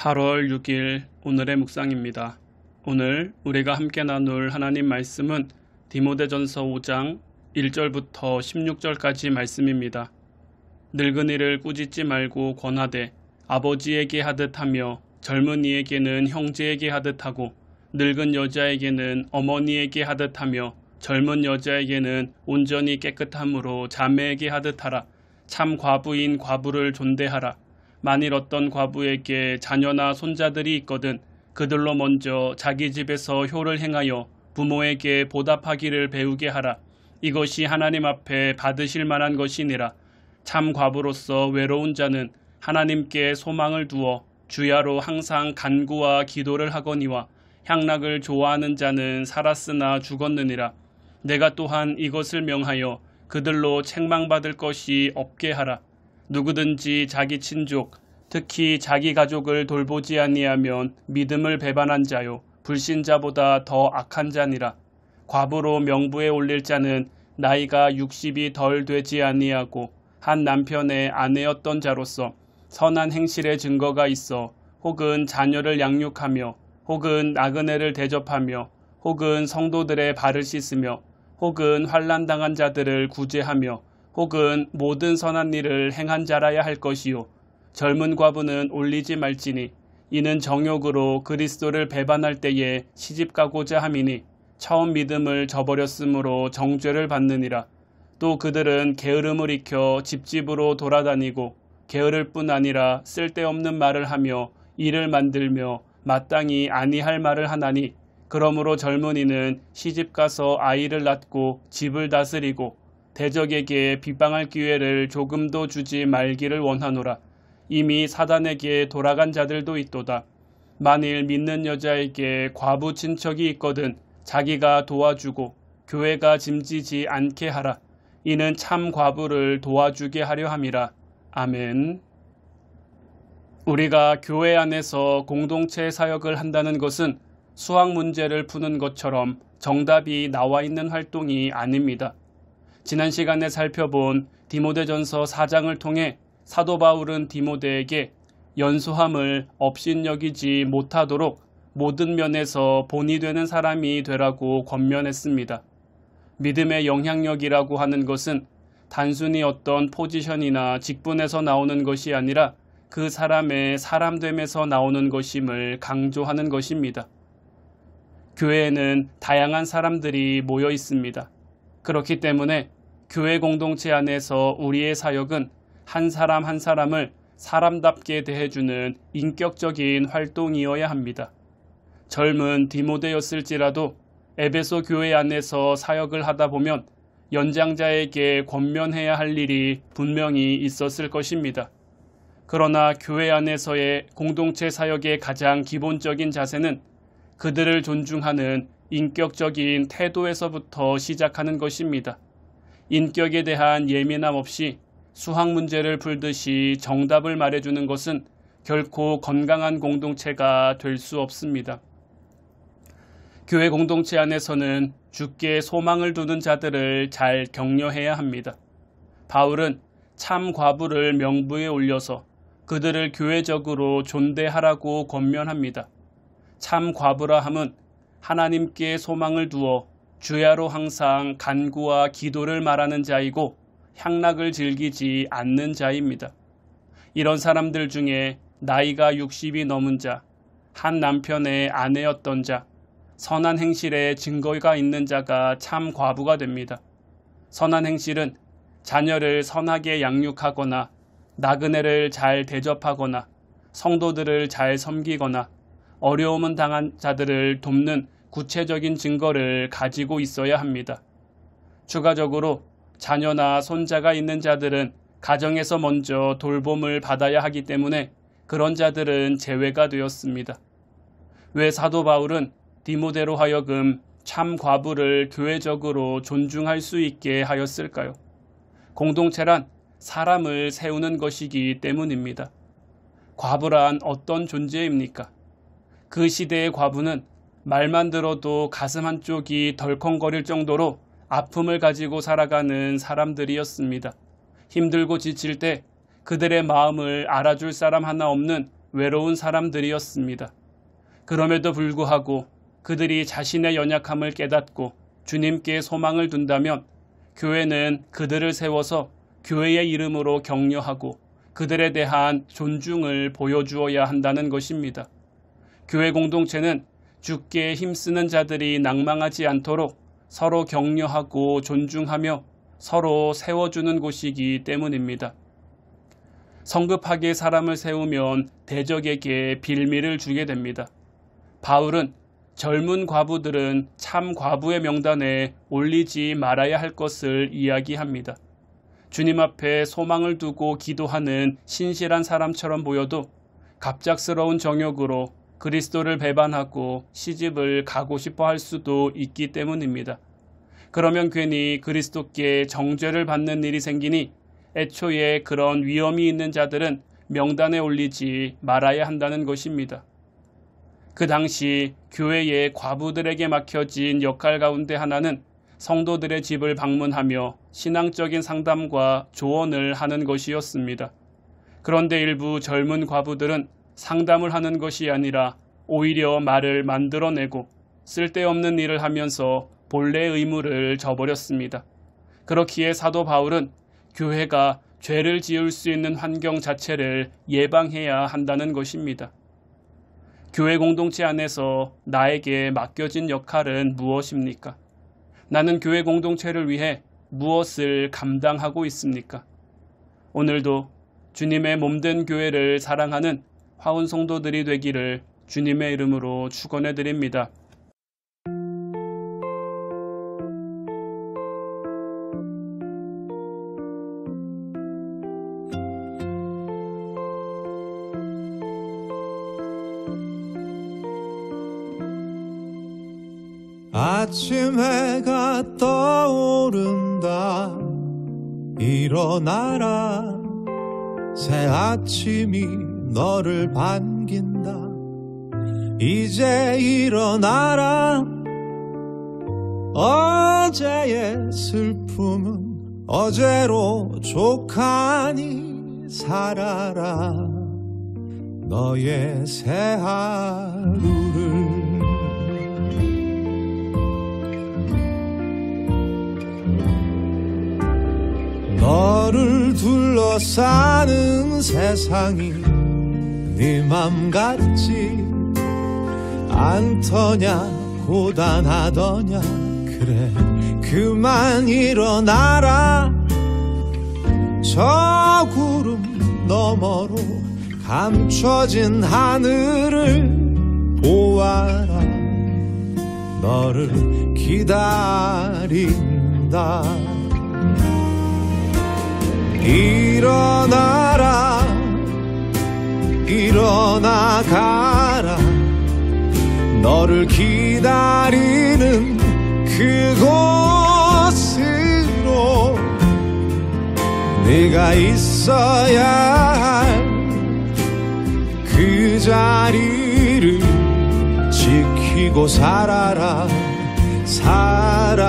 8월 6일 오늘의 묵상입니다. 오늘 우리가 함께 나눌 하나님 말씀은 디모데전서 5장 1절부터 16절까지 말씀입니다. 늙은이를 꾸짖지 말고 권하되 아버지에게 하듯 하며 젊은이에게는 형제에게 하듯 하고 늙은 여자에게는 어머니에게 하듯 하며 젊은 여자에게는 온전히 깨끗함으로 자매에게 하듯 하라. 참 과부인 과부를 존대하라. 만일 어떤 과부에게 자녀나 손자들이 있거든 그들로 먼저 자기 집에서 효를 행하여 부모에게 보답하기를 배우게 하라. 이것이 하나님 앞에 받으실 만한 것이니라. 참 과부로서 외로운 자는 하나님께 소망을 두어 주야로 항상 간구와 기도를 하거니와 향락을 좋아하는 자는 살았으나 죽었느니라. 내가 또한 이것을 명하여 그들로 책망받을 것이 없게 하라. 누구든지 자기 친족, 특히 자기 가족을 돌보지 아니하면 믿음을 배반한 자요 불신자보다 더 악한 자니라. 과부로 명부에 올릴 자는 나이가 60이 덜 되지 아니하고 한 남편의 아내였던 자로서 선한 행실의 증거가 있어 혹은 자녀를 양육하며 혹은 나그네를 대접하며 혹은 성도들의 발을 씻으며 혹은 환난당한 자들을 구제하며 혹은 모든 선한 일을 행한 자라야 할 것이요 젊은 과부는 올리지 말지니 이는 정욕으로 그리스도를 배반할 때에 시집가고자 함이니 처음 믿음을 저버렸으므로 정죄를 받느니라. 또 그들은 게으름을 익혀 집집으로 돌아다니고 게으를 뿐 아니라 쓸데없는 말을 하며 일을 만들며 마땅히 아니할 말을 하나니 그러므로 젊은이는 시집가서 아이를 낳고 집을 다스리고 대적에게 비방할 기회를 조금도 주지 말기를 원하노라. 이미 사단에게 돌아간 자들도 있도다. 만일 믿는 여자에게 과부 친척이 있거든 자기가 도와주고 교회가 짐지지 않게 하라. 이는 참 과부를 도와주게 하려 함이라. 아멘. 우리가 교회 안에서 공동체 사역을 한다는 것은 수학 문제를 푸는 것처럼 정답이 나와 있는 활동이 아닙니다. 지난 시간에 살펴본 디모데전서 4장을 통해 사도 바울은 디모데에게 연소함을 업신여기지 못하도록 모든 면에서 본이 되는 사람이 되라고 권면했습니다. 믿음의 영향력이라고 하는 것은 단순히 어떤 포지션이나 직분에서 나오는 것이 아니라 그 사람의 사람됨에서 나오는 것임을 강조하는 것입니다. 교회에는 다양한 사람들이 모여 있습니다. 그렇기 때문에 교회 공동체 안에서 우리의 사역은 한 사람 한 사람을 사람답게 대해주는 인격적인 활동이어야 합니다. 젊은 디모데였을지라도 에베소 교회 안에서 사역을 하다 보면 연장자에게 권면해야 할 일이 분명히 있었을 것입니다. 그러나 교회 안에서의 공동체 사역의 가장 기본적인 자세는 그들을 존중하는 인격적인 태도에서부터 시작하는 것입니다. 인격에 대한 예민함 없이 수학 문제를 풀듯이 정답을 말해주는 것은 결코 건강한 공동체가 될 수 없습니다. 교회 공동체 안에서는 주께 소망을 두는 자들을 잘 격려해야 합니다. 바울은 참 과부를 명부에 올려서 그들을 교회적으로 존대하라고 권면합니다. 참 과부라 함은 하나님께 소망을 두어 주야로 항상 간구와 기도를 말하는 자이고 향락을 즐기지 않는 자입니다. 이런 사람들 중에 나이가 60이 넘은 자, 한 남편의 아내였던 자, 선한 행실에 증거가 있는 자가 참 과부가 됩니다. 선한 행실은 자녀를 선하게 양육하거나 나그네를 잘 대접하거나 성도들을 잘 섬기거나 어려움을 당한 자들을 돕는 구체적인 증거를 가지고 있어야 합니다. 추가적으로 자녀나 손자가 있는 자들은 가정에서 먼저 돌봄을 받아야 하기 때문에 그런 자들은 제외가 되었습니다. 왜 사도 바울은 디모데로 하여금 참 과부를 교회적으로 존중할 수 있게 하였을까요? 공동체란 사람을 세우는 것이기 때문입니다. 과부란 어떤 존재입니까? 그 시대의 과부는 말만 들어도 가슴 한쪽이 덜컹거릴 정도로 아픔을 가지고 살아가는 사람들이었습니다. 힘들고 지칠 때 그들의 마음을 알아줄 사람 하나 없는 외로운 사람들이었습니다. 그럼에도 불구하고 그들이 자신의 연약함을 깨닫고 주님께 소망을 둔다면 교회는 그들을 세워서 교회의 이름으로 격려하고 그들에 대한 존중을 보여주어야 한다는 것입니다. 교회 공동체는 주께 힘쓰는 자들이 낭망하지 않도록 서로 격려하고 존중하며 서로 세워주는 곳이기 때문입니다. 성급하게 사람을 세우면 대적에게 빌미를 주게 됩니다. 바울은 젊은 과부들은 참 과부의 명단에 올리지 말아야 할 것을 이야기합니다. 주님 앞에 소망을 두고 기도하는 신실한 사람처럼 보여도 갑작스러운 정욕으로 그리스도를 배반하고 시집을 가고 싶어 할 수도 있기 때문입니다. 그러면 괜히 그리스도께 정죄를 받는 일이 생기니 애초에 그런 위험이 있는 자들은 명단에 올리지 말아야 한다는 것입니다. 그 당시 교회의 과부들에게 맡겨진 역할 가운데 하나는 성도들의 집을 방문하며 신앙적인 상담과 조언을 하는 것이었습니다. 그런데 일부 젊은 과부들은 상담을 하는 것이 아니라 오히려 말을 만들어내고 쓸데없는 일을 하면서 본래 의무를 저버렸습니다. 그렇기에 사도 바울은 교회가 죄를 지을 수 있는 환경 자체를 예방해야 한다는 것입니다. 교회 공동체 안에서 나에게 맡겨진 역할은 무엇입니까? 나는 교회 공동체를 위해 무엇을 감당하고 있습니까? 오늘도 주님의 몸된 교회를 사랑하는 화운 성도들이 되기를 주님의 이름으로 축원해 드립니다. 아침 해가 떠오른다. 일어나라. 새 아침이 너를 반긴다. 이제 일어나라. 어제의 슬픔은 어제로 족하니 살아라. 너의 새 하루를. 너를 둘러싸는 세상이 네 맘 같지 않더냐. 고단하더냐. 그래 그만 일어나라. 저 구름 너머로 감춰진 하늘을 보아라. 너를 기다린다. 일어나라. 일어나 가라. 너를 기다리는 그곳으로. 네가 있어야 할 그 자리를 지키고 살아라. 살아내라.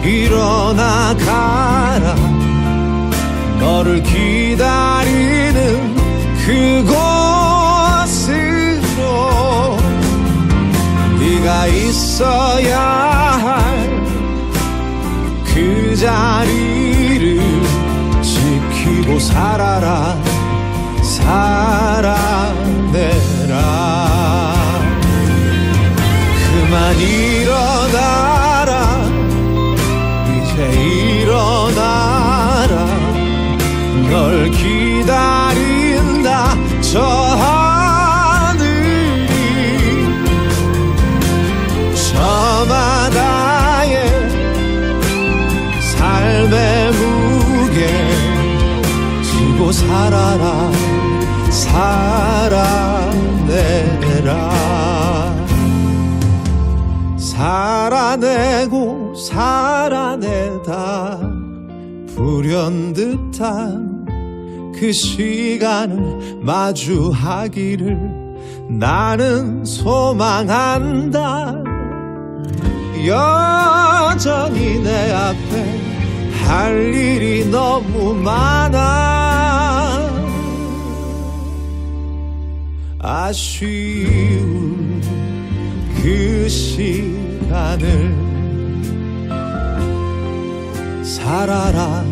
일어나 가라. 너를 기다리는 그곳으로. 네가 있어야 할 그 자리를 지키고 살아라. 살아내라. 그만 일어나라. 일어나라. 널 기다린다. 저 하늘이 저 살아내고 살아내다 불현듯한 그 시간을 마주하기를 나는 소망한다. 여전히 내 앞에 할 일이 너무 많아. 아쉬운 그 시간을 살아라